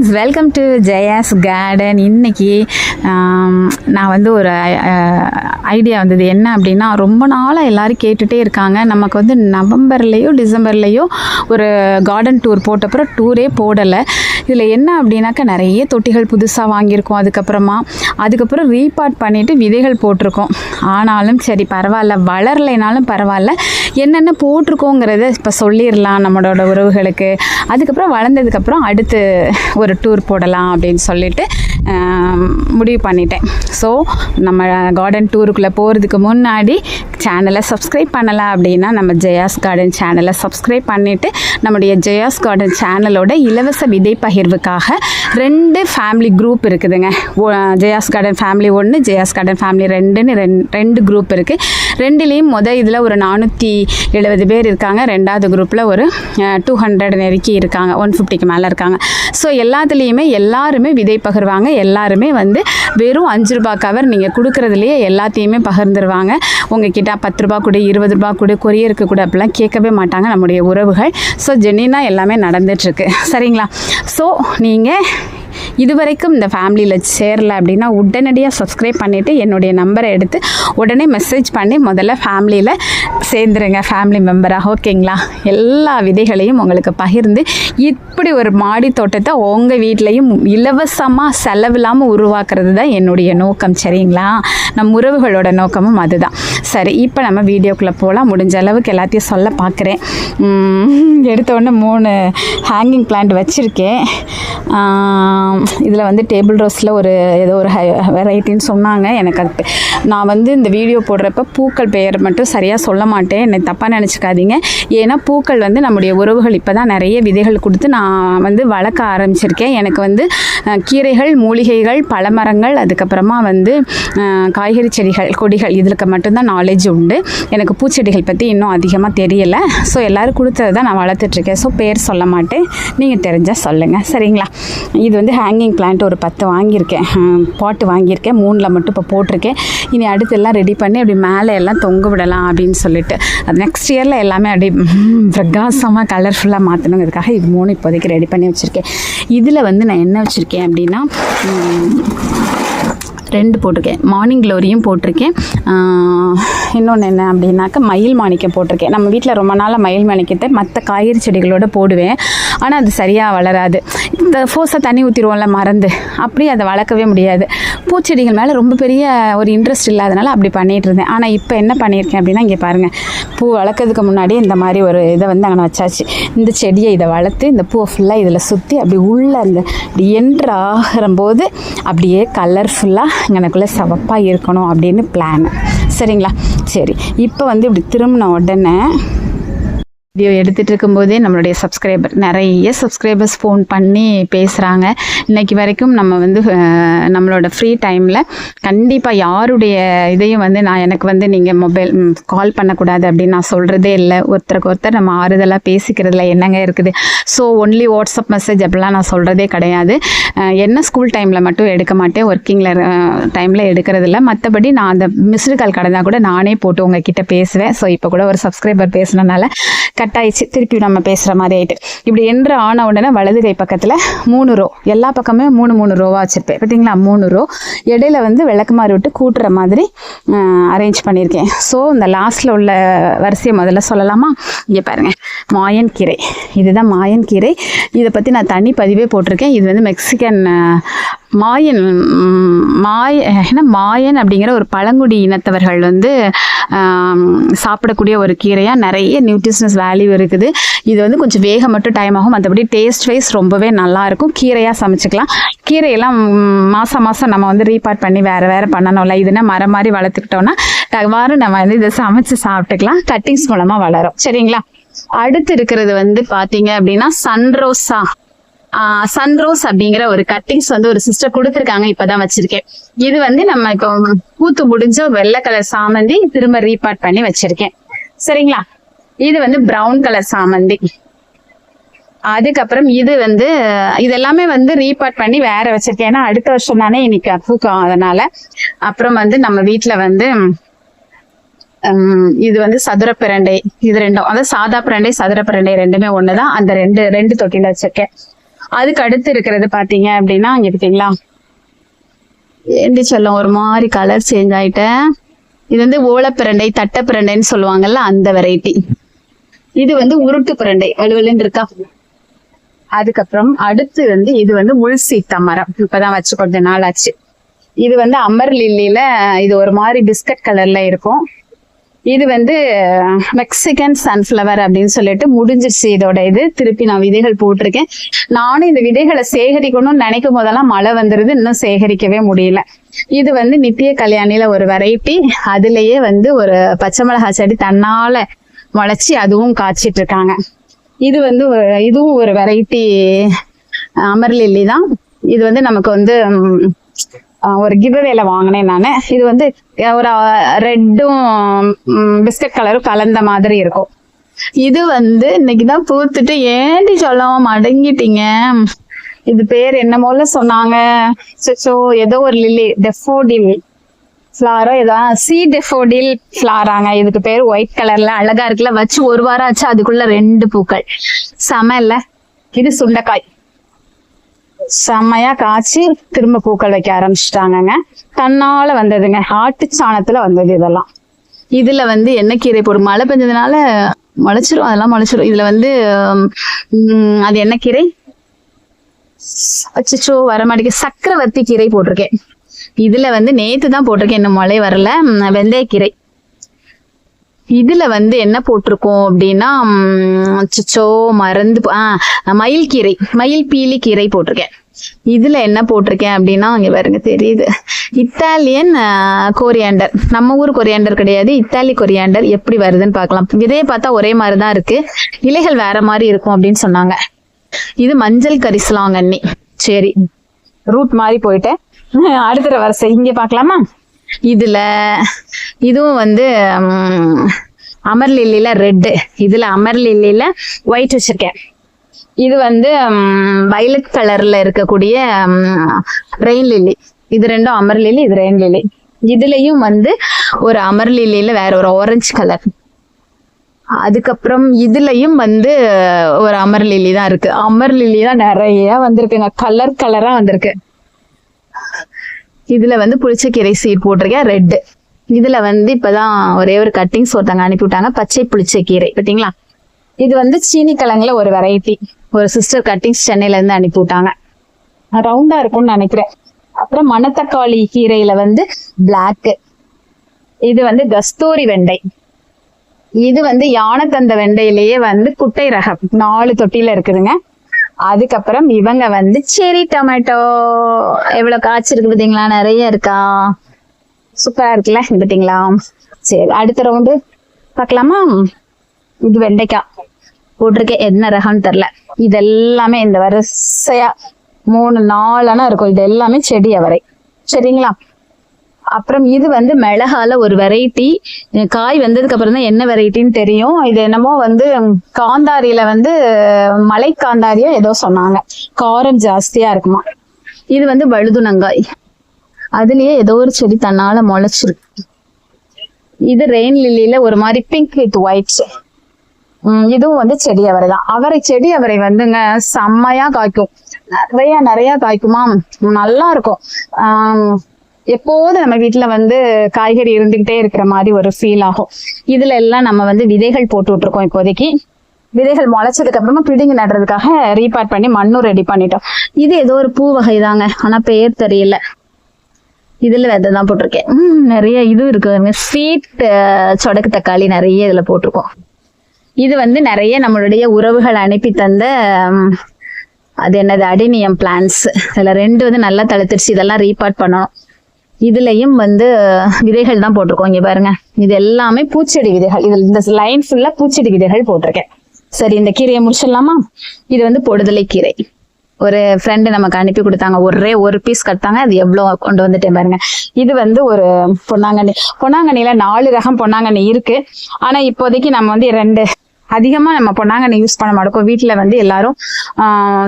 Friends, welcome to Jaya's garden. இன்றைக்கி நான் வந்து ஒரு ஐடியா வந்தது. என்ன அப்படின்னா, ரொம்ப நாளாக எல்லோரும் கேட்டுகிட்டே இருக்காங்க. நமக்கு வந்து நவம்பர்லேயோ டிசம்பர்லேயோ ஒரு கார்டன் டூர் போட்டப்புறம் டூரே போடலை. இதில் என்ன அப்படின்னாக்கா, நிறைய தொட்டிகள் புதுசாக வாங்கியிருக்கோம். அதுக்கப்புறம் ரீபாட் பண்ணிவிட்டு விதைகள் போட்டிருக்கோம். ஆனாலும் சரி பரவாயில்ல, வளரலைனாலும் பரவாயில்ல, என்னென்ன போட்டிருக்கோங்கிறத இப்போ சொல்லிடலாம் நம்மளோட உறவுகளுக்கு. அதுக்கப்புறம் வளர்ந்ததுக்கப்புறம் அடுத்து ஒரு டூர் போடலாம் அப்படின்னு சொல்லிட்டு முடிவு பண்ணிட்டேன். ஸோ நம்ம கார்டன் டூருக்குள்ளே போகிறதுக்கு முன்னாடி சேனலை சப்ஸ்கிரைப் பண்ணலாம் அப்படின்னா நம்ம ஜெயாஸ் கார்டன் சேனலை சப்ஸ்கிரைப் பண்ணிவிட்டு, நம்முடைய ஜெயாஸ் கார்டன் சேனலோட இலவச விதை பகிர்வுக்காக 2 ஃபேமிலி குரூப் இருக்குதுங்க. Jayas garden family 1, Jayas garden family 2ன்னு 2 குரூப் இருக்குது. 2லேயும் இதில் ஒரு 470 பேர் இருக்காங்க. 2வது குரூப்பில் ஒரு 200 நெருக்கி இருக்காங்க, 150க்கு மேலே இருக்காங்க. ஸோ எல்லாத்துலேயுமே எல்லாருமே விதை பகிர்வாங்க. எல்லாருமே வந்து வெறும் 5 ரூபா கவர் நீங்கள் கொடுக்குறதுலையே எல்லாத்தையுமே பகிர்ந்துருவாங்க. உங்ககிட்ட 10 ரூபா கொடு, 20 ரூபா கொடு, கொரியருக்கு கூட அப்படிலாம் கேட்கவே மாட்டாங்க நம்முடைய உறவுகள். ஸோ ஜென்னினாக எல்லாமே நடந்துட்டுருக்கு. சரிங்களா? ஸோ நீங்கள் இதுவரைக்கும் இந்த ஃபேமிலியில் சேரலை அப்படின்னா உடனடியாக சப்ஸ்கிரைப் பண்ணிவிட்டு என்னுடைய நம்பரை எடுத்து உடனே மெசேஜ் பண்ணி முதல்ல ஃபேமிலியில் சேர்ந்துருங்க, ஃபேமிலி மெம்பராக. ஓகேங்களா? எல்லா விதைகளையும் உங்களுக்கு பகிர்ந்து இப்படி ஒரு மாடி தோட்டத்தை உங்கள் வீட்லேயும் இலவசமாக செலவில்லாமல் உருவாக்குறது தான் என்னுடைய நோக்கம். சரிங்களா? நம் உறவுகளோட நோக்கமும் அதுதான். சரி, இப்போ நம்ம வீடியோக்குள்ளே போகலாம். முடிஞ்ச அளவுக்கு எல்லாத்தையும் சொல்ல பார்க்குறேன். எடுத்தோடனே 3 ஹேங்கிங் பிளான்ட் வச்சுருக்கேன். இதில் வந்து டேபிள் ரோஸில் ஏதோ ஒரு வெரைட்டின்னு சொன்னாங்க. எனக்கு அது நான் வந்து இந்த வீடியோ போடுறப்ப பூக்கள் பெயர் மட்டும் சரியாக சொல்ல மாட்டேன், என்னை தப்பாக நினச்சிக்காதீங்க. ஏன்னா பூக்கள் வந்து நம்முடைய உறவுகள் இப்போ தான் நிறைய விதைகள் கொடுத்து நான் வந்து வளர்க்க ஆரம்பிச்சிருக்கேன். எனக்கு வந்து கீரைகள், மூலிகைகள், பழமரங்கள், அதுக்கப்புறமா வந்து காய்கறி செடிகள், கொடிகள், இதுக்கு மட்டும்தான் நாலேஜ் உண்டு. எனக்கு பூச்செடிகள் பற்றி இன்னும் அதிகமாக தெரியலை. ஸோ எல்லோரும் கொடுத்தது தான் நான் வளர்த்துட்ருக்கேன். ஸோ பேர் சொல்ல மாட்டேன், நீங்கள் தெரிஞ்சால் சொல்லுங்கள். சரிங்களா? இது வந்து ஹேங்கிங் பிளான்ட் ஒரு 10 வாங்கியிருக்கேன். பாட்டு வாங்கியிருக்கேன். 3ல் மட்டும் இப்போ போட்டிருக்கேன். இனி அடுத்து எல்லாம் ரெடி பண்ணி அப்படி மேலே எல்லாம் தொங்க விடலாம் அப்படின்னு சொல்லிட்டு, அது நெக்ஸ்ட் இயரில் எல்லாமே அப்படி பிரகாசமாக கலர்ஃபுல்லாக மாற்றணுங்கிறதுக்காக இது 3 இப்போதைக்கு ரெடி பண்ணி வச்சுருக்கேன். இதில் வந்து நான் என்ன வச்சுருக்கேன் அப்படின்னா, 2 போட்டிருக்கேன். மார்னிங் க்ளோரியும் போட்டிருக்கேன். இன்னொன்று என்ன அப்படின்னாக்கா, மயில் மாணிக்கம் போட்டிருக்கேன். நம்ம வீட்டில் ரொம்ப நாளாக மயில் மாணிக்கத்தை மற்ற காய்கறி செடிகளோடு போடுவேன். ஆனால் அது சரியாக வளராது. இந்த ஃபோர்ஸாக தண்ணி ஊற்றிடுவோம்ல மறந்து, அப்படி அதை வளர்க்கவே முடியாது. பூச்செடிகள் மேலே ரொம்ப பெரிய ஒரு இன்ட்ரெஸ்ட் இல்லாதனால அப்படி பண்ணிகிட்டு இருந்தேன். ஆனால் இப்போ என்ன பண்ணியிருக்கேன் அப்படின்னா, இங்கே பாருங்கள், பூ வளர்க்கறதுக்கு முன்னாடி இந்த மாதிரி ஒரு இதை வந்து அங்கே வச்சாச்சு. இந்த செடியை இதை வளர்த்து இந்த பூவை ஃபுல்லாக இதில் சுற்றி அப்படி உள்ள அந்த இப்படி என்ட்ரு ஆகிறம்போது அப்படியே கலர்ஃபுல்லாக எனக்குள்ளே சிவப்பாக இருக்கணும் அப்படின்னு பிளான். சரிங்களா? சரி, இப்போ வந்து இப்படி திரும்பின உடனே வீடியோ எடுத்துகிட்டு இருக்கும்போதே நம்மளுடைய நிறைய சப்ஸ்கிரைபர்ஸ் ஃபோன் பண்ணி பேசுகிறாங்க. இன்றைக்கி வரைக்கும் நம்ம வந்து நம்மளோட ஃப்ரீ டைமில் கண்டிப்பாக யாருடைய இதையும் வந்து எனக்கு வந்து நீங்கள் மொபைல் கால் பண்ணக்கூடாது அப்படின்னு நான் சொல்கிறதே இல்லை. ஒருத்தருக்கு ஒருத்தர் நம்ம ஆறுதலாக பேசிக்கிறதுல என்னங்க இருக்குது. ஸோ ஒன்லி வாட்ஸ்அப் மெசேஜ் அப்படிலாம் நான் சொல்கிறதே கிடையாது. என்ன ஸ்கூல் டைமில் மட்டும் எடுக்க மாட்டேன், ஒர்க்கிங்கில் டைமில் எடுக்கிறதில்ல. மற்றபடி நான் அந்த மிஸ்டு கால் கடந்தால் கூட நானே போட்டு உங்ககிட்ட பேசுவேன். ஸோ இப்போ கூட ஒரு சப்ஸ்கிரைபர் பேசுனனால கட் ஆயிடுச்சு, திருப்பி நம்ம பேசுகிற மாதிரி ஆகிட்டு. இப்படி என்ற ஆன உடனே வலது கை பக்கத்தில் 3 ரோ, எல்லா பக்கமே 3 ரோவாக வச்சுருப்பேன். பார்த்தீங்களா? 3 ரோ. இடையில வந்து விளக்குமாறு விட்டு கூட்டுற மாதிரி அரேஞ்ச் பண்ணியிருக்கேன். ஸோ இந்த லாஸ்ட்டில் உள்ள வரிசையை முதல்ல சொல்லலாமா? இங்கே பாருங்கள், மாயன் கீரை. இதுதான் மாயன் கீரை. இதை பற்றி நான் தனி பதிவே போட்டிருக்கேன். இது வந்து மெக்சிகன் மாயன் அப்படிங்கிற ஒரு பழங்குடி இனத்தவர்கள் வந்து சாப்பிடக்கூடிய ஒரு கீரையாக நிறைய நியூட்ரிஷனஸ் வேல்யூ இருக்குது. இது வந்து கொஞ்சம் வேக மட்டும் டைம் ஆகும், மற்றபடி டேஸ்ட் வைஸ் ரொம்பவே நல்லாயிருக்கும். கீரையாக சமைச்சிக்கலாம். கீரையெல்லாம் மாதம் நம்ம வந்து ரீபார்ட் பண்ணி வேறு பண்ணணும்ல. இதுனா மரம் மாதிரி வளர்த்துக்கிட்டோன்னா நம்ம வந்து இதை சமைச்சு சாப்பிட்டுக்கலாம். கட்டிங்ஸ் மூலமாக வளரும். சரிங்களா? அடுத்து இருக்கிறது வந்து பார்த்தீங்க அப்படின்னா சன்ரோஸ் அப்படிங்கிற ஒரு கட்டிங்ஸ் வந்து ஒரு சிஸ்டர் கொடுத்துருக்காங்க. இப்பதான் வச்சிருக்கேன். இது வந்து நம்ம இப்போ பூத்து முடிஞ்ச வெள்ளை கலர் சாமந்தி திரும்ப ரீபார்ட் பண்ணி வச்சிருக்கேன். சரிங்களா? இது வந்து பிரவுன் கலர் சாமந்தி. அதுக்கப்புறம் இது வந்து இதெல்லாமே வந்து ரீபார்ட் பண்ணி வேற வச்சிருக்கேன். ஏன்னா அடுத்த வருஷம் தானே இன்னைக்கு பூக்கும், அதனால. அப்புறம் வந்து நம்ம வீட்டுல வந்து இது வந்து சதுர பிரண்டை. இது 2, அதாவது சாதா பிரண்டை, சதுர பிரண்டை 2மே ஒண்ணுதான். அந்த ரெண்டு தொட்டில வச்சிருக்கேன். அதுக்கு அடுத்து இருக்கிறது பாத்தீங்க அப்படின்னா இங்க பார்த்தீங்களா, ஏண்டி சொல்லும் ஒரு மாதிரி கலர் சேஞ்ச் ஆயிட்டேன். இது வந்து ஓலப்பிரண்டை தட்டைப்பிரண்டைன்னு சொல்லுவாங்கல்ல, அந்த வெரைட்டி. இது வந்து உருட்டு பிரண்டை, வலுவலுன்னு இருக்கா. அதுக்கப்புறம் அடுத்து வந்து இது வந்து முள் சீத்தா மரம், இப்பதான் வச்சு கொஞ்ச நாள் ஆச்சு. இது வந்து அமர் லில்லியில, இது ஒரு மாதிரி பிஸ்கட் கலர்ல இருக்கும். இது வந்து மெக்சிகன் சன்ஃபிளவர் அப்படின்னு சொல்லிட்டு முடிஞ்சிருச்சு இதோட இது. திருப்பி நான் விதைகள் போட்டிருக்கேன். நானும் இந்த விதைகளை சேகரிக்கணும்னு நினைக்கும் போதெல்லாம் மழை வந்துருது, இன்னும் சேகரிக்கவே முடியல. இது வந்து நித்திய கல்யாணில ஒரு வெரைட்டி. அதுலயே வந்து ஒரு பச்சை மிளகாய் செடி தன்னால முளைச்சி அதுவும் காய்ச்சிட்டு இருக்காங்க. இது வந்து இதுவும் ஒரு வெரைட்டி அமர் லில்லி தான். இது வந்து நமக்கு வந்து ஒரு கிவ்அவேல வாங்கினேன் நான். இது வந்து ஒரு ரெட்டும் பிஸ்கட் கலரும் கலந்த மாதிரி இருக்கும். இது வந்து இன்னைக்குதான் பூத்துட்டு, ஏண்டி சொல்லாம அடங்கிட்டீங்க. இது பேர் என்னமோல சொன்னாங்க, ஏதோ ஒரு லில்லி, டெஃபோடில் ஃபிளாரோ ஏதோ, சி டெஃபோடில் ஃபிளாராங்க. இதுக்கு பேர் ஒயிட் கலர்ல அழகா இருக்குல்ல. வச்சு ஒரு வாரம் ஆச்சு, அதுக்குள்ள 2 பூக்கள். செம இல்ல. இது சுண்டைக்காய், செம்மையா காய்ச்சி திரும்ப பூக்கள் வைக்க ஆரம்பிச்சுட்டாங்கங்க. தன்னால வந்ததுங்க, ஆட்டு சாணத்துல வந்தது இதெல்லாம். இதுல வந்து என்ன கீரை போடும், மழை பெஞ்சதுனால முளைச்சிரும், அதெல்லாம் முளைச்சிரும். இதுல வந்து அது என்ன கீரை, அச்சோ வர மாட்டேங்குது, சக்கரவர்த்தி கீரை போட்டிருக்கேன். இதுல வந்து நேத்து தான் போட்டிருக்கேன், இன்னும் மழை வரல. வெந்தயக்கீரை. இதுல வந்து என்ன போட்டிருக்கோம் அப்படின்னா, அச்சோ மறந்து, மயில் கீரை, மயில் பீலி கீரை போட்டிருக்கேன். இதுல என்ன போட்டிருக்கேன் அப்படின்னா, இங்க பாருங்க தெரியுது, இத்தாலியன் கொரியாண்டர். நம்ம ஊர் கொரியாண்டர் கிடையாது, இத்தாலி கொரியாண்டர். எப்படி வருதுன்னு பார்க்கலாம். விதையை பார்த்தா ஒரே மாதிரிதான் இருக்கு, இலைகள் வேற மாதிரி இருக்கும் அப்படின்னு சொன்னாங்க. இது மஞ்சள் கரிசலாங்கண்ணி. சரி, ரூட் மாதிரி போயிட்டேன். அடுத்த வரிசை இங்க பார்க்கலாமா. இதுல இதுவும் வந்து அமர் லில்லியில ரெட்டு, இதுல அமர் லில்லியில ஒயிட் வச்சிருக்கேன். இது வந்து வயலட் கலர்ல இருக்கக்கூடிய ரெயின் லில்லி. இது ரெண்டும் அமர் லில்லி, இது ரெயின் லில்லி. இதுலயும் வந்து ஒரு அமர் லில்லியில வேற ஒரு ஆரஞ்சு கலர். அதுக்கப்புறம் இதுலயும் வந்து ஒரு அமர் லில்லி தான் இருக்கு. அமர் லில்லி தான் நிறைய வந்திருக்குங்க, கலர் கலரா வந்திருக்கு. இதுல வந்து புளிச்சக்கீரை சீட் போட்டிருக்கேன், ரெட்டு. இதுல வந்து இப்பதான் ஒரே ஒரு கட்டிங்ஸ் ஒருத்தங்க அனுப்பி விட்டாங்க, பச்சை புளிச்சக்கீரை. பார்த்தீங்களா, இது வந்து சீனி கிழங்குல ஒரு வெரைட்டி. ஒரு சிஸ்டர் கட்டிங்ஸ் சென்னையில இருந்து அனுப்பி விட்டாங்க, ரவுண்டா இருக்கும்னு நினைக்கிறேன். அப்புறம் மணத்தக்காளி கீரையில வந்து பிளாக். இது வந்து கஸ்தூரி வெண்டை. இது வந்து யானைத்தந்த வெண்டையிலேயே வந்து குட்டை ரகம், 4 தொட்டியில இருக்குதுங்க. அதுக்கப்புறம் இவங்க வந்து செரி டொமேட்டோ. எவ்வளவு காய்ச்சிருக்கு பார்த்தீங்களா, நிறைய இருக்கா, சூப்பரா இருக்குல்ல பார்த்தீங்களா. சரி, அடுத்த ரவுண்டு பார்க்கலாமா. இது வெண்டைக்காய் போட்டிருக்கேன், என்ன ரகம்னு தெரியல. இது எல்லாமே இந்த வரிசையா 3-4 இருக்கும். இது எல்லாமே செடி அவரை. சரிங்களா. அப்புறம் இது வந்து மிளகால ஒரு வெரைட்டி. காய் வந்ததுக்கு அப்புறம் தான் என்ன வெரைட்டின்னு தெரியும். இது என்னமோ வந்து காந்தாரியில வந்து மலை காந்தாரியா ஏதோ சொன்னாங்க, காரம் ஜாஸ்தியா இருக்குமா. இது வந்து வழுதுணங்காய், அதுலயே ஏதோ ஒரு செடி தன்னால முளைச்சிருக்கு. இது ரெயின் லில்லியில ஒரு மாதிரி பிங்க் வித் ஒயிட்ஸ். இதுவும் வந்து செடி அவரை தான். அவரை செடி அவரை வந்துங்க செம்மையா காய்க்கும், நிறைய காய்க்குமா, நல்லா இருக்கும். எப்போதும் நம்ம வீட்டுல வந்து காய்கறி இருந்துகிட்டே இருக்கிற மாதிரி ஒரு ஃபீல் ஆகும். இதுல எல்லாம் நம்ம வந்து விதைகள் போட்டு விட்டுருக்கோம். இப்போதைக்கு விதைகள் முளைச்சதுக்கு அப்புறமா பிடுங்கி நடுறதுக்காக ரீபார்ட் பண்ணி மண்ணும் ரெடி பண்ணிட்டோம். இது ஏதோ ஒரு பூ வகை தாங்க, ஆனா பேர் தெரியல. இதுல விதை தான் போட்டிருக்கேன். நிறைய இது இருக்கு, ஸ்வீட் சொடக்கு தக்காளி நிறைய இதுல போட்டிருக்கோம். இது வந்து நிறைய நம்மளுடைய உறவுகள் அனுப்பி தந்த அது என்னது அடினியம் பிளான்ஸ். இதுல 2 வந்து நல்லா தழுத்துருச்சு, இதெல்லாம் ரீபார்ட் பண்ணணும். இதுலயும் வந்து விதைகள் தான் போட்டிருக்கோம். இங்க பாருங்க, இது எல்லாமே பூச்செடி விதைகள். இதுல இந்த லைன் ஃபுல்லா பூச்செடி விதைகள் போட்டிருக்கேன். சரி, இந்த கீரையை முடிச்சிடலாமா. இது வந்து பொடுதலை கீரை. ஒரு ஃப்ரெண்டு நமக்கு அனுப்பி கொடுத்தாங்க, ஒரே ஒரு பீஸ் கட்டாங்க, அது எவ்வளவு கொண்டு வந்துட்டேன் பாருங்க. இது வந்து ஒரு பொன்னாங்கண்ணி. பொன்னாங்கண்ணில 4 ரகம் பொன்னாங்கண்ணி இருக்கு. ஆனா இப்போதைக்கு நம்ம வந்து 2 அதிகமா நம்ம பொன்னாங்கண்ணி யூஸ் பண்ண மாட்டோம். வீட்டுல வந்து எல்லாரும்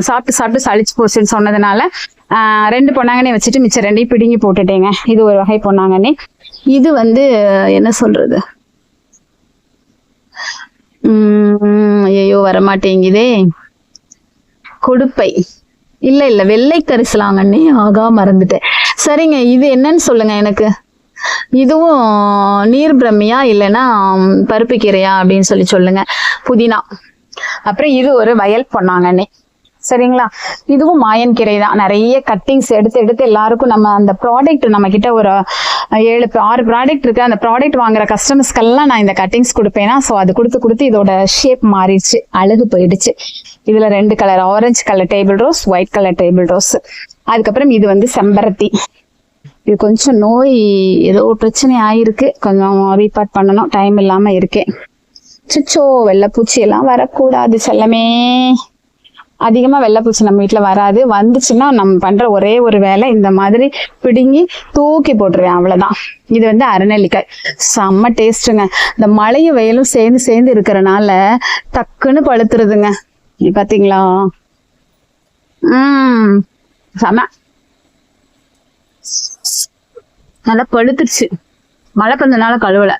சாப்பிட்டு சளிச்சு போச்சுன்னு சொன்னதுனால 2 பொன்னாங்கண்ணி வச்சுட்டு மிச்சம் 2 பிடுங்கி போட்டுட்டேங்க. இது ஒரு வகை பொன்னாங்கண்ணி. இது வந்து என்ன சொல்றது, ஐயோ வரமாட்டேங்குதே, கொடுப்பை. இல்ல வெள்ளை கரிசலாங்கண்ணி, ஆகா மறந்துட்டேன். சரிங்க, இது என்னன்னு சொல்லுங்க எனக்கு. இதுவும் நீர் பிரம்மியா இல்லைன்னா பருப்பு கீரையா அப்படின்னு சொல்லுங்க. புதினா. அப்புறம் இது ஒரு வயல் பொன்னாங்கண்ணி. சரிங்களா, இதுவும் மாயன் கீரை தான். நிறைய கட்டிங்ஸ் எடுத்து எல்லாருக்கும் நம்ம அந்த ப்ராடக்ட் நம்ம கிட்ட ஒரு 7-6 ப்ராடக்ட் இருக்கு. அந்த ப்ராடக்ட் வாங்குற கஸ்டமர்ஸ்க்கெல்லாம் நான் இந்த கட்டிங்ஸ் கொடுப்பேன்னா, ஸோ அது கொடுத்து இதோட ஷேப் மாறிடுச்சு, அழகு போயிடுச்சு. இதுல 2 colour, orange colour table rose, white colour table rose. அதுக்கப்புறம் இது வந்து செம்பருத்தி. இது கொஞ்சம் நோய் ஏதோ பிரச்சனை ஆயிருக்கு, கொஞ்சம் ரீபார்ட் பண்ணணும், டைம் இல்லாம இருக்கேன். சுச்சோ, வெள்ளைப்பூச்சி எல்லாம் வரக்கூடாது செல்லமே. அதிகமா வெள்ளைப்பூச்சி நம்ம வீட்டுல வராது. வந்துச்சுன்னா நம்ம பண்ற ஒரே ஒரு வேலை, இந்த மாதிரி பிடுங்கி தூக்கி போட்டுருவேன், அவ்வளவுதான். இது வந்து அரைநெல்லிக்காய், செம்ம டேஸ்ட்டுங்க. இந்த மழையும் வெயிலும் சேர்ந்து இருக்கிறனால டக்குன்னு பழுத்துருதுங்க. பாத்தீங்களா? செம்ம நல்லா பழுத்துருச்சு. மழை கொஞ்ச கழுவல,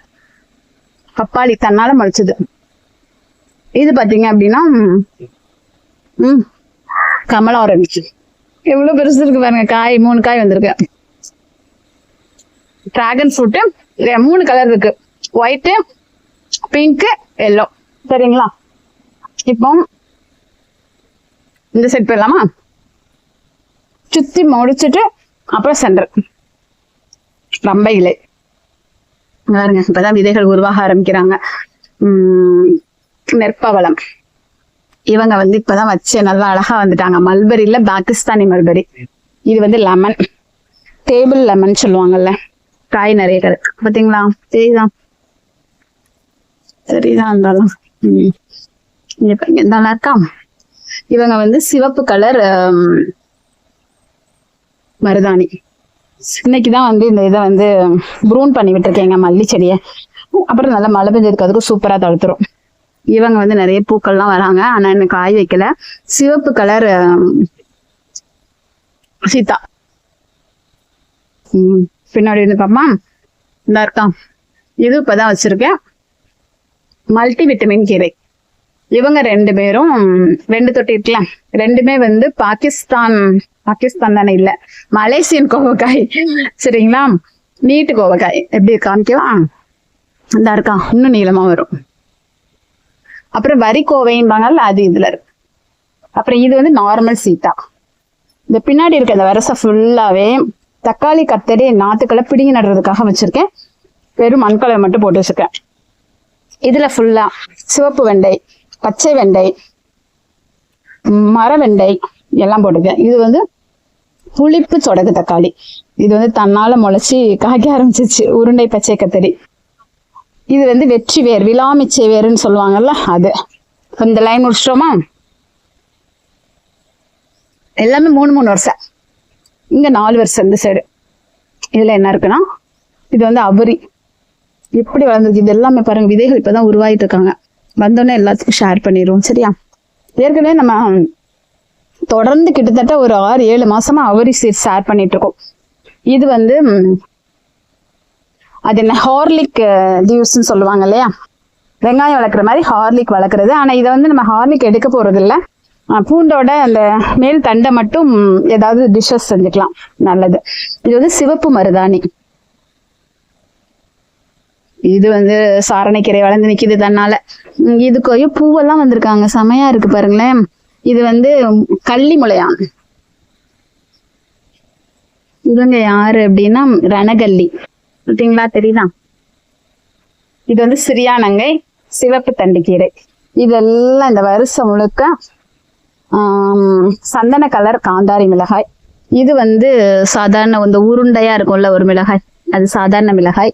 பப்பாளி தன்னால மலைச்சது. இது பாத்தீங்க அப்படின்னா கமலா ஆரஞ்சு. எவ்வளவு பெருசு இருக்கு பாருங்க, காய் 3 காய் வந்திருக்கு. டிராகன் ஃப்ரூட் 3 கலர் இருக்கு, ஒயிட், பிங்க், எல்லோ. சரிங்களா, இப்போ இந்த செட் போயிடலாமா? சுத்தி முடிச்சுட்டு அப்புறம் சென்டர் ரம்ப இலை பாருங்க. இப்பதான் விதைகள் உருவாக ஆரம்பிக்கிறாங்க. நெற்பவளம் இவங்க வந்து இப்பதான் வச்சு நல்லா அழகா வந்துட்டாங்க. மல்பெரியில பாகிஸ்தானி மல்பெரி. இது வந்து லெமன், டேபிள் லெமன் சொல்லுவாங்கல்ல. காய் நிறைய கிடக்கு பாத்தீங்களா? சரிதான் இருந்தாலும் நல்லா இருக்கா. இவங்க வந்து சிவப்பு கலர் மருதாணி. இன்னைக்குதான் வந்து இந்த இதை வந்து ப்ரூன் பண்ணி விட்டுருக்கேங்க மல்லி செடியை. அப்புறம் நல்லா மழை பெஞ்சதுக்கு அதுக்கும் சூப்பரா தடுத்துரும். இவங்க வந்து நிறைய பூக்கள்லாம் வராங்க, ஆனா எனக்கு காய் வைக்கல. சிவப்பு கலர் சீதா. பின்னாடி இருந்து பாப்பா இந்த இருக்கா. இது இப்பதான் வச்சிருக்கேன். மல்டி விட்டமின் கீரை. இவங்க 2 பேரும் 2 தொட்டி இருக்கலாம். 2மே வந்து பாகிஸ்தான் தானே, இல்ல மலேசியன் கோவக்காய். சரிங்களா, நீட்டு கோவக்காய். எப்படி காமிக்கவா? இந்த இருக்கா, இன்னும் நீளமா வரும். அப்புறம் வரி கோவைம்பாங்கல்ல, அது இதுல இருக்கு. அப்புறம் இது வந்து நார்மல் சீதா. இந்த பின்னாடி இருக்க இந்த வரசை ஃபுல்லாவே தக்காளி, கத்தரி, நாத்துக்களை பிடிங்கி நடுறதுக்காக வச்சிருக்கேன். வெறும் மண்கலை மட்டும் போட்டு வச்சிருக்கேன். இதுல ஃபுல்லா சிவப்பு வெண்டை, பச்சை வெண்டை, மர வெண்டை எல்லாம் போட்டிருக்கேன். இது வந்து புளிப்பு சொடகு தக்காளி. இது வந்து தன்னால முளைச்சி காய்க்க ஆரம்பிச்சிச்சு. உருண்டை பச்சை கத்தரி. இது வந்து வெற்றி வேர், விலாமிச்சை வேர்ன்னு சொல்லுவாங்கல்ல, அது. இந்த லைன் முடிச்சிட்டோமா? எல்லாமே 3 வருஷம். இங்க 4 வருஷம் இந்த சைடு. இதுல என்ன இருக்குன்னா, இது வந்து அபரி. எப்படி வளர்ந்துருக்கு இது எல்லாமே பாருங்க. விதைகள் இப்பதான் உருவாயிட்டு இருக்காங்க. வந்தோடனே எல்லாத்துக்கும் ஷேர் பண்ணிடுவோம். சரியா, ஏற்கனவே நம்ம தொடர்ந்து கிட்டத்தட்ட ஒரு 6-7 மாசமா அவரி சீட்ஸ் ஷேர் பண்ணிட்டு இருக்கோம். இது வந்து அது என்ன, ஹார்லிக் ஜூஸ்ன்னு சொல்லுவாங்க இல்லையா, வெங்காயம் வளர்க்குற மாதிரி ஹார்லிக் வளர்க்குறது. ஆனா இதை வந்து நம்ம ஹார்லிக் எடுக்க போறது இல்லை. பூண்டோட அந்த மேல் தண்டை மட்டும் ஏதாவது டிஷ்ஷஸ் செஞ்சுக்கலாம், நல்லது. இது வந்து சிவப்பு மருதாணி. இது வந்து சாரணைக்கீரை வளர்ந்து நிக்குது தன்னால. இதுக்கு பூவெல்லாம் வந்திருக்காங்க, செமையா இருக்கு பாருங்களேன். இது வந்து கள்ளி முளையான். இவங்க யாரு அப்படின்னா ரணகல்லி. பார்த்தீங்களா, தெரியுதா? இது வந்து சிறியானங்கை, சிவப்பு தண்டுக்கீரை. இதெல்லாம் இந்த வருஷம் முழுக்க சந்தன கலர் காந்தாரி மிளகாய். இது வந்து சாதாரண இந்த உருண்டையா இருக்கும்ல ஒரு மிளகாய், அது சாதாரண மிளகாய்.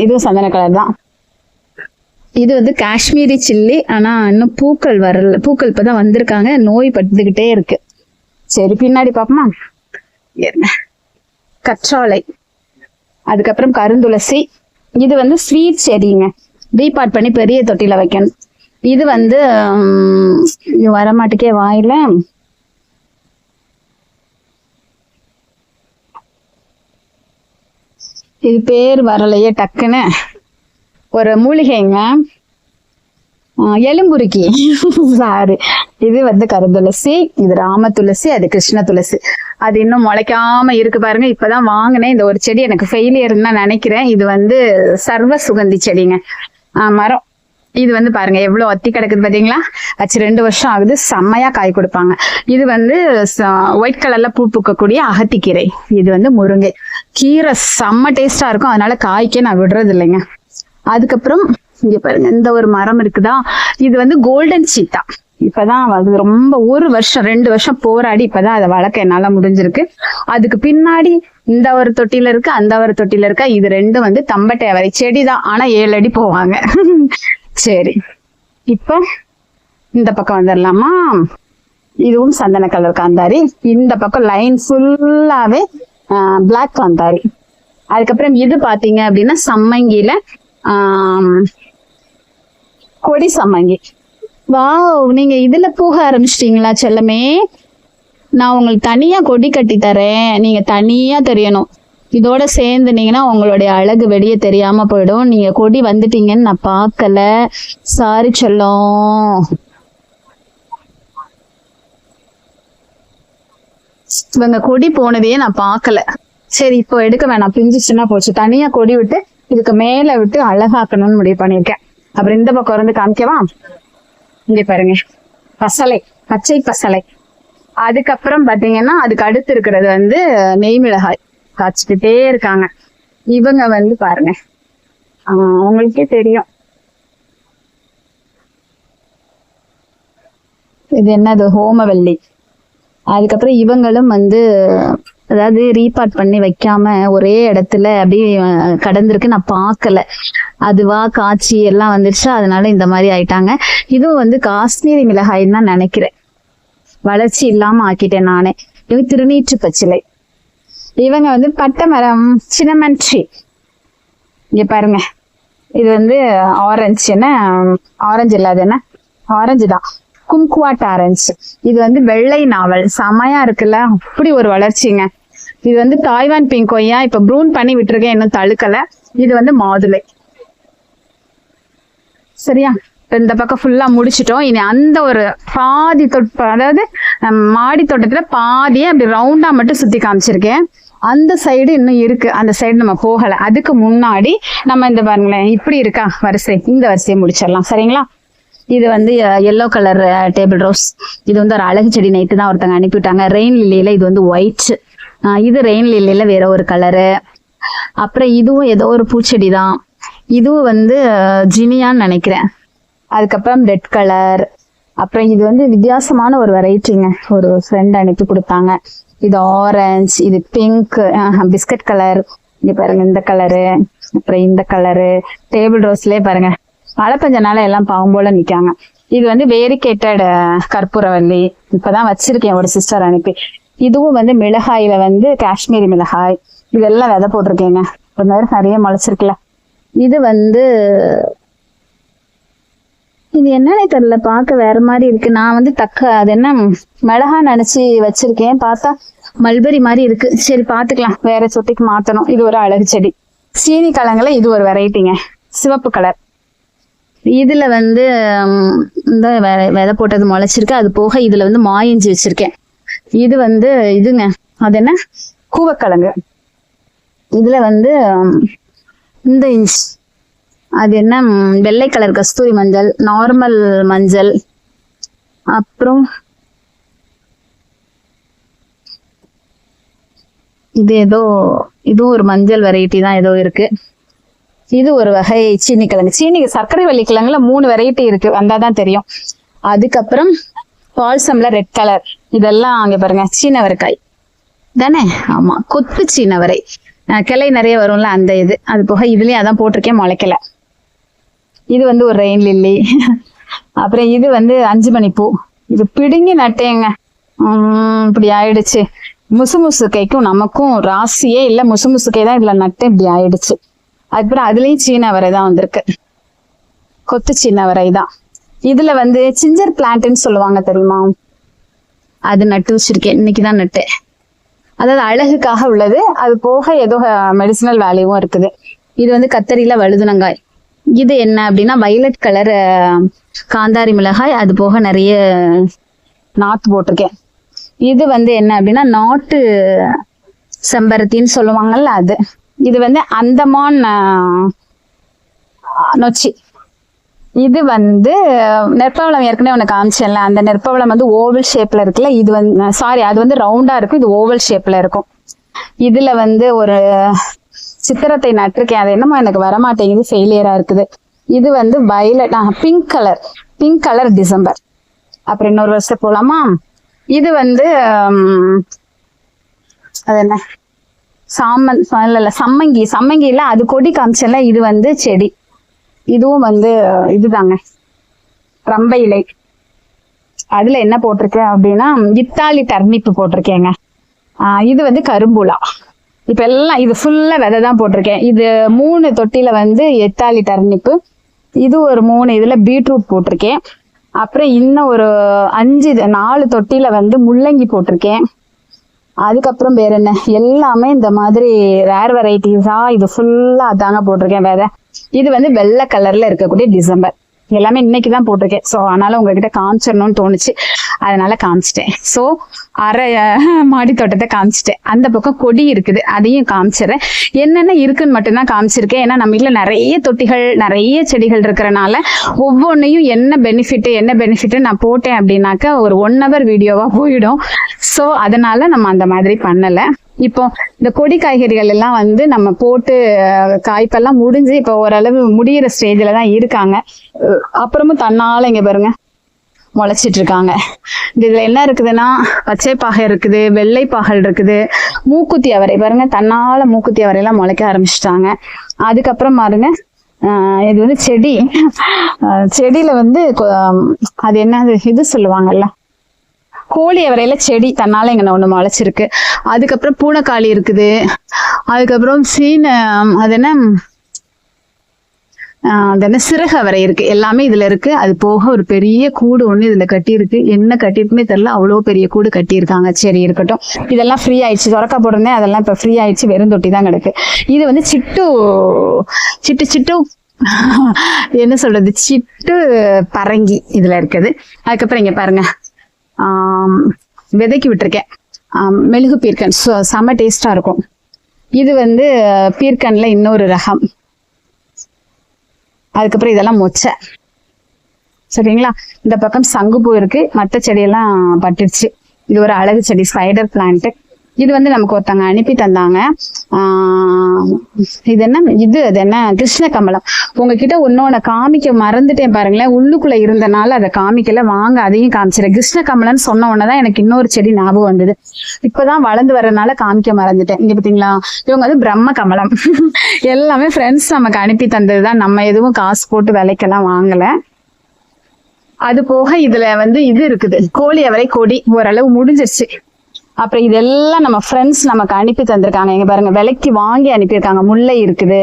இதுவும் சந்தன கலர் தான். இது வந்து காஷ்மீரி சில்லி. ஆனா இன்னும் பூக்கள் வரல, பூக்கள் இப்பதான் வந்திருக்காங்க, நோய் பட்டுக்கிட்டே இருக்கு. சரி, பின்னாடி பாப்போமா? கற்றாழை, அதுக்கப்புறம் கருந்துளசி. இது வந்து ஸ்வீட் செடிங்க, ரீபார்ட் பண்ணி பெரிய தொட்டில வைக்கணும். இது வந்து வரமாட்டுக்கே வாயில. இது பேர் வரலையே டக்குன்னு. ஒரு மூலிகைங்க, எலும்புருக்கி. சாரி, இது வந்து கருந்துளசி, இது ராம துளசி, அது கிருஷ்ண துளசி. அது இன்னும் முளைக்காம இருக்கு பாருங்க. இப்பதான் வாங்கினேன். இந்த ஒரு செடி எனக்கு ஃபெயிலியர்னு தான் நினைக்கிறேன். இது வந்து சர்வ சுகந்தி செடிங்க, மரம். இது வந்து பாருங்க எவ்வளவு அத்தி கிடக்குது பாத்தீங்களா. வச்சு 2 வருஷம் ஆகுது. செம்மையா காய் கொடுப்பாங்க. இது வந்து ஒயிட் கலர்ல பூ பூக்கக்கூடிய அகத்திக்கீரை. இது வந்து முருங்கை கீரை, செம்ம டேஸ்டா இருக்கும். அதனால காய்க்கே நான் விடுறது இல்லைங்க. அதுக்கப்புறம் இங்க பாருங்க இந்த ஒரு மரம் இருக்குதா, இது வந்து கோல்டன் சீத்தா. இப்பதான் அது ரொம்ப 1 வருஷம் 2 வருஷம் போராடி இப்பதான் அதை வளர்க்க என்னால முடிஞ்சிருக்கு. அதுக்கு பின்னாடி இந்த ஒரு தொட்டில இருக்கு, அந்த ஒரு தொட்டில இருக்கா. இது 2 வந்து தம்பட்டை அவரை செடிதான், ஆனா 7 அடி போவாங்க. சரி, இப்ப இந்த பக்கம் வந்துடலாமா. இதுவும் சந்தன கலர் காந்தாரி. இந்த பக்கம் லைன் ஃபுல்லாவே பிளாக் காந்தாரி. அதுக்கப்புறம் இது பாத்தீங்க அப்படின்னா சம்மங்கில கொடி சம்மங்கி. வாவ், நீங்க இதுல பூக ஆரம்பிச்சிட்டீங்களா செல்லமே. நான் உங்களுக்கு தனியா கொடி கட்டி தரேன், நீங்க தனியா தெரியணும். இதோட சேர்ந்துனீங்கன்னா உங்களுடைய அழகு வெளியே தெரியாம போயிடும். நீங்க கொடி வந்துட்டீங்கன்னு நான் பார்க்கல, சாரி செல்லம். இவங்க கொடி போனதையே நான் பார்க்கல. சரி, இப்போ எடுக்க வேணாம், பிஞ்சிச்சுன்னா போச்சு. தனியா கொடி விட்டு இதுக்கு மேல விட்டு அழகாக்கணும்னு முடிவு பண்ணிருக்கேன். அப்புறம் இந்த பக்கம் இருந்து காமிக்கவா. இங்க பாருங்க பசலை, பச்சை பசலை. அதுக்கப்புறம் பாத்தீங்கன்னா அதுக்கு அடுத்து இருக்கிறது வந்து நெய் மிளகாய் காய்ச்சிக்கிட்டே இருக்காங்க. இவங்க வந்து பாருங்க, உங்களுக்கே தெரியும் இது என்னது, ஹோமவல்லி. அதுக்கப்புறம் இவங்களும் வந்து அதாவது ரீபார்ட் பண்ணி வைக்காம ஒரே இடத்துல அப்படியே கடந்திருக்கு, நான் பார்க்கல. அதுவா காய்ச்சி எல்லாம் வந்துருச்சு, அதனால இந்த மாதிரி ஆயிட்டாங்க. இதுவும் வந்து காஷ்மீரி மிளகாயின்னு தான் நினைக்கிறேன், வளர்ச்சி இல்லாம ஆக்கிட்டேன் நானே. இவங்க திருநீற்று பச்சிலை. இவங்க வந்து பட்டை மரம், சின்னமன் ட்ரீ. இங்க பாருங்க, இது வந்து ஆரஞ்சு. என்ன ஆரஞ்சு இல்லாது, என்ன ஆரஞ்சு தான், கும்குவாட் ஆரஞ்சு. இது வந்து வெள்ளை நாவல், செமையா இருக்குல்ல, அப்படி ஒரு வளர்ச்சிங்க. இது வந்து தாய்வான் பிங்க் கொய்யா, இப்ப ப்ரூன் பண்ணி விட்டுருக்கேன், இன்னும் தழுக்கல. இது வந்து மாதுளை. சரியா, இந்த பக்கம் ஃபுல்லா முடிச்சிட்டோம். இனி அந்த ஒரு பாதி அதாவது மாடி தோட்டத்துல பாதியே அப்படி ரவுண்டா மட்டும் சுத்தி காமிச்சிருக்கேன். அந்த சைடு இன்னும் இருக்கு, அந்த சைடு நம்ம போகல. அதுக்கு முன்னாடி நம்ம இந்த பாருங்களேன் இப்படி இருக்கா வரிசை, இந்த வரிசையை முடிச்சிடலாம். சரிங்களா. இது வந்து எல்லோ கலர் டேபிள் ரோஸ். இது வந்து ஒரு அழகு செடி. நைட்டு தான் ஒருத்தங்க அனுப்பிவிட்டாங்க. ரெயின் லில்லியில இது வந்து ஒயிட். இது ரெயின் லில்லியில வேற ஒரு கலரு. அப்புறம் இதுவும் ஏதோ ஒரு பூச்செடி தான். இதுவும் வந்து ஜினியான்னு நினைக்கிறேன். அதுக்கப்புறம் ரெட் கலர். அப்புறம் இது வந்து வித்தியாசமான ஒரு வெரைட்டிங்க, ஒரு ஃப்ரெண்ட் அனுப்பி கொடுத்தாங்க. இது ஆரஞ்சு, இது பிங்க், பிஸ்கட் கலர். இங்க பாருங்க இந்த கலரு, அப்புறம் இந்த கலரு. டேபிள் ரோஸ்லயே பாருங்க மழை பெஞ்சனால எல்லாம் பாவம் போல நிக்காங்க. இது வந்து வேரிகேட்டட் கற்பூரவல்லி. இப்பதான் வச்சிருக்கேன் ஒரு சிஸ்டர் அனுப்பி. இதுவும் வந்து மிளகாயில வந்து காஷ்மீரி மிளகாய். இதெல்லாம் விதை போட்டிருக்கேங்க, கொஞ்ச நேரம் நிறைய முளைச்சிருக்குல்ல. இது வந்து இது என்னன்னே தெரியல, பார்க்க வேற மாதிரி இருக்கு. நான் வந்து அது என்ன மிளகா நினைச்சு வச்சிருக்கேன், பார்த்தா மல்பெரி மாதிரி இருக்கு. சரி பாத்துக்கலாம், வேற சொட்டிக்கு மாத்தணும். இது ஒரு அழகு செடி. சீனி கலங்கல இது ஒரு வெரைட்டிங்க, சிவப்பு கலர். இதுல வந்து இந்த விதை போட்டது முளைச்சிருக்கு. அது போக இதுல வந்து மாயிஞ்சி வச்சிருக்கேன். இது வந்து இதுங்க, அது என்ன கூவக்கிழங்கு. இதுல வந்து இந்த இன்ச், அது என்ன வெள்ளை கலர் கஸ்தூரி மஞ்சள், நார்மல் மஞ்சள். அப்புறம் இது ஏதோ இதுவும் ஒரு மஞ்சள் வெரைட்டி தான் ஏதோ இருக்கு. இது ஒரு வகை சீனி கிழங்கு. சர்க்கரை வள்ளி கிழங்குல 3 வெரைட்டி இருக்கு, வந்தாதான் தெரியும். அதுக்கப்புறம் பால்சம்ல ரெட் கலர். இதெல்லாம் அங்க பாருங்க சீனவரைக்காய் தானே. ஆமா, கொத்து சீனவரை, கிளை நிறைய வரும்ல அந்த இது. அது போக இதுலயும் அதான் போட்டிருக்கேன், முளைக்கல. இது வந்து ஒரு ரெயின் லில்லி. அப்புறம் இது வந்து 5 மணி பூ. இது பிடுங்கி நட்டேங்க, இப்படி ஆயிடுச்சு. முசுமுசுக்கைக்கும் நமக்கும் ராசியே இல்ல, முசுமுசுக்கை தான் இதுல நட்டு இப்படி ஆயிடுச்சு. அதுக்கப்புறம் அதுலயும் சீனவரை தான் வந்திருக்கு, கொத்து சீனவரை தான். இதுல வந்து சிஞ்சர் பிளான்ட்னு சொல்லுவாங்க தெரியுமா, அது நட்டு வச்சிருக்கேன், இன்னைக்குதான் நட்டேன். அதாவது அழகுக்காக உள்ளது, அது போக ஏதோ மெடிசினல் வேல்யூவும் இருக்குது. இது வந்து கத்தரியில வழுதுனங்காய். இது என்ன அப்படின்னா வயலட் கலர் காந்தாரி மிளகாய். அது போக நிறைய நாத்து போட்டிருக்கேன். இது வந்து என்ன அப்படின்னா நாட்டு செம்பருத்தின்னு சொல்லுவாங்கல்ல அது. இது வந்து அந்தமான் நொச்சி. இது வந்து நெற்பவளம் ஏற்கனவே உனக்கு காமிச்சேன்ல, அந்த நெற்பவளம் வந்து ஓவல் ஷேப்ல இருக்குல்ல, இது வந்து சாரி அது வந்து ரவுண்டா இருக்கும், இது ஓவல் ஷேப்ல இருக்கும். இதுல வந்து ஒரு சித்திரத்தை நட்டிருக்கேன், அது என்னமோ எனக்கு வரமாட்டேங்குது, ஃபெயிலியரா இருக்குது. இது வந்து வயலட் பிங்க் கலர் டிசம்பர். அப்புறம் இன்னொரு வருஷம் போலாமா. இது வந்து அது என்ன சம்மங்கில அது கொடி காமிச்சல, இது வந்து செடி. இதுவும் வந்து இதுதாங்க ரம்பை இலை. அதுல என்ன போட்டிருக்கேன் அப்படின்னா இத்தாலி டர்னிப்பு போட்டிருக்கேங்க. இது வந்து கரும்புலா. இப்ப எல்லாம் இது ஃபுல்லா விதை தான் போட்டிருக்கேன். இது 3 தொட்டில வந்து இத்தாலி டர்னிப்பு, இது ஒரு 3 இதுல பீட்ரூட் போட்டிருக்கேன். அப்புறம் இன்னும் ஒரு 4 தொட்டில வந்து முள்ளங்கி போட்டிருக்கேன். அதுக்கப்புறம் வேற என்ன, எல்லாமே இந்த மாதிரி ரேர் வெரைட்டிஸா இது ஃபுல்லா அதாங்க போட்டிருக்கேன் விதை. இது வந்து வெள்ளை கலர்ல இருக்கக்கூடிய டிசம்பர். எல்லாமே இன்னைக்குதான் போட்டிருக்கேன். ஸோ அதனால உங்ககிட்ட காமிச்சிடணும்னு தோணுச்சு, அதனால காமிச்சிட்டேன். ஸோ அரை மாடி தோட்டத்தை காமிச்சிட்டேன். அந்த பக்கம் கொடி இருக்குது, அதையும் காமிச்சிடுறேன். என்னென்ன இருக்குன்னு மட்டும்தான் காமிச்சிருக்கேன். ஏன்னா நம்ம வீட்டில் நிறைய தொட்டிகள் நிறைய செடிகள் இருக்கிறனால ஒவ்வொன்றையும் என்ன பெனிஃபிட் நான் போட்டேன் அப்படின்னாக்கா ஒரு 1 hour வீடியோவா போயிடும். ஸோ அதனால நம்ம அந்த மாதிரி பண்ணலை. இப்போ இந்த கொடி காய்கறிகள் எல்லாம் வந்து நம்ம போட்டு காய்ப்பெல்லாம் முடிஞ்சு இப்போ ஓரளவு முடியிற ஸ்டேஜில் தான் இருக்காங்க. அப்புறமும் தன்னால இங்க பாருங்க முளைச்சிட்டு இருக்காங்க. இதுல என்ன இருக்குதுன்னா பச்சை பாகை இருக்குது, வெள்ளை பாகல் இருக்குது, மூக்குத்தி அவரை பாருங்க, தன்னால மூக்குத்தி அவரையெல்லாம் முளைக்க ஆரம்பிச்சிட்டாங்க. அதுக்கப்புறம் பாருங்க இது வந்து செடியில வந்து அது என்னது இது சொல்லுவாங்கல்ல, கோழி அவரையில செடி தன்னால இங்க ஒண்ணு முளைச்சிருக்கு. அதுக்கப்புறம் பூனைக்காளி இருக்குது. அதுக்கப்புறம் அது என்ன சிறகு அவரை இருக்கு. எல்லாமே இதுல இருக்கு. அது போக ஒரு பெரிய கூடு ஒண்ணு இதுல கட்டி இருக்கு. என்ன கட்டிருக்குமே தெரியல, அவ்வளவு பெரிய கூடு கட்டியிருக்காங்க. சரி இருக்கட்டும், இதெல்லாம் ஃப்ரீ ஆயிடுச்சு. துறக்க போடுறேன், அதெல்லாம் இப்ப ஃப்ரீ ஆயிடுச்சு, வெறும் தொட்டி தான் கிடக்கு. இது வந்து சிட்டு என்ன சொல்றது, சிட்டு பரங்கி இதுல இருக்குது. அதுக்கப்புறம் இங்க பாருங்க விதைக்கு விட்டுருக்கேன் மெழுகு பீர்க்கன், செம்ம டேஸ்டா இருக்கும். இது வந்து பீர்க்கன்ல இன்னொரு ரகம். அதுக்கப்புறம் இதெல்லாம் மொச்சை, சரிங்களா. இந்த பக்கம் சங்குப்பூ இருக்கு, மற்ற செடியெல்லாம் பட்டுருச்சு. இது ஒரு அழகு செடி, ஸ்பைடர் பிளான்ட். இது வந்து நமக்கு ஒருத்தங்க அனுப்பி தந்தாங்க. அது என்ன கிருஷ்ண கமலம். உங்ககிட்ட ஒன்னொன்னு காமிக்க மறந்துட்டேன் பாருங்களேன், உள்ளுக்குள்ள இருந்தனால அதை காமிக்கல. வாங்க அதையும் காமிச்சிடறேன். கிருஷ்ண கமலம்னு சொன்ன உடனேதான் எனக்கு இன்னொரு செடி ஞாபகம் வந்தது. இப்பதான் வளர்ந்து வர்றதுனால காமிக்க மறந்துட்டேன். இங்க பாத்தீங்களா, இவங்க வந்து பிரம்ம கமலம். எல்லாமே ஃப்ரெண்ட்ஸ் நமக்கு அனுப்பி தந்ததுதான், நம்ம எதுவும் காசு போட்டு விலைக்கெல்லாம் வாங்கல. அது போக இதுல வந்து இது இருக்குது, கோழி அவரை கொடி ஓரளவு முடிஞ்சிருச்சு. அப்புறம் இதெல்லாம் நம்ம ஃப்ரெண்ட்ஸ் நமக்கு அனுப்பி தந்திருக்காங்க. இங்க பாருங்க, விலைக்கு வாங்கி அனுப்பியிருக்காங்க. முல்லை இருக்குது.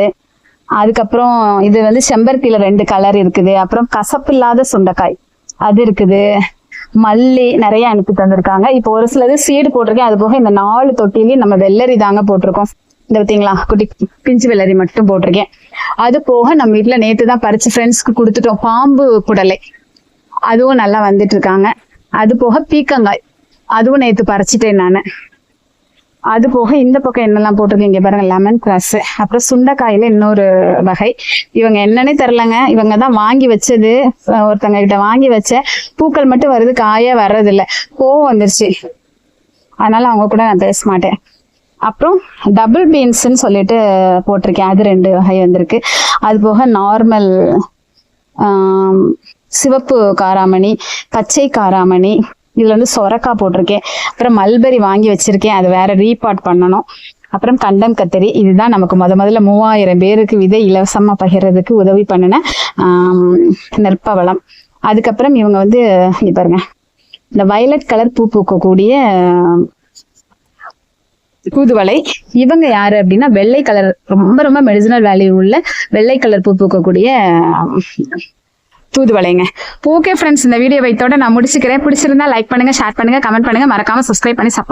அதுக்கப்புறம் இது வந்து செம்பருத்தியில 2 கலர் இருக்குது. அப்புறம் கசப்பு இல்லாத சுண்டைக்காய் அது இருக்குது. மல்லி நிறைய அனுப்பி தந்திருக்காங்க. இப்போ ஒரு சிலது சீடு போட்டிருக்கேன். அது போக இந்த 4 தொட்டிலையும் நம்ம வெள்ளரி தாங்க போட்டிருக்கோம். இந்த பார்த்தீங்களா, குட்டி பிஞ்சு வெள்ளரி மட்டும் போட்டிருக்கேன். அது போக நம்ம வீட்டுல நேத்து தான் பறிச்சு ஃப்ரெண்ட்ஸ்க்கு கொடுத்துட்டோம், பாம்பு குடலை. அதுவும் நல்லா வந்துட்டு இருக்காங்க. அது போக பீக்கங்காய், அதுவும் நேத்து பறிச்சிட்டேன் நானு. அது போக இந்த பக்கம் என்னெல்லாம் போட்டிருக்கீங்க பாருங்க, லெமன் கிராஸ். அப்புறம் சுண்டைக்காயில இன்னொரு வகை, இவங்க என்னன்னே தெரிலங்க. இவங்க தான் வாங்கி வச்சது, ஒருத்தங்க கிட்ட வாங்கி வச்ச. பூக்கள் மட்டும் வருது, காயே வர்றதில்ல. கோவம் வந்துருச்சு, அதனால அவங்க கூட நான் பேச மாட்டேன். அப்புறம் டபுள் பீன்ஸ்ன்னு சொல்லிட்டு போட்டிருக்கேன், அது 2 வகை வந்திருக்கு. அது போக நார்மல் சிவப்பு காராமணி, பச்சை காராமணி, இதுல வந்து சொரக்காய் போட்டிருக்கேன். அப்புறம் மல்பெரி வாங்கி வச்சிருக்கேன், அது வேற ரீபாட் பண்ணணும். அப்புறம் கண்டம் கத்தரி, இதுதான் நமக்கு முதல்ல 3000 பேருக்கு விதை இலவசமா பகிர்றதுக்கு உதவி பண்ணின நெற்பவளம். அதுக்கப்புறம் இவங்க வந்து இங்க பாருங்க, இந்த வயலட் கலர் பூ பூக்கக்கூடிய தூதுவளை. இவங்க யாரு அப்படின்னா வெள்ளை கலர், ரொம்ப ரொம்ப மெடிசினல் வேல்யூ உள்ள வெள்ளை கலர் பூ பூக்கக்கூடிய தூதுவளைங்க. ஓகே ஃப்ரெண்ட்ஸ், இந்த வீடியோ வைத்தோட நான் முடிச்சுக்கிறேன். பிடிச்சிருந்தா லைக் பண்ணுங்க, ஷேர் பண்ணுங்க, கமெண்ட் பண்ணுங்க, மறக்காம சப்ஸ்கிரைப் பண்ணி சப்போர்ட்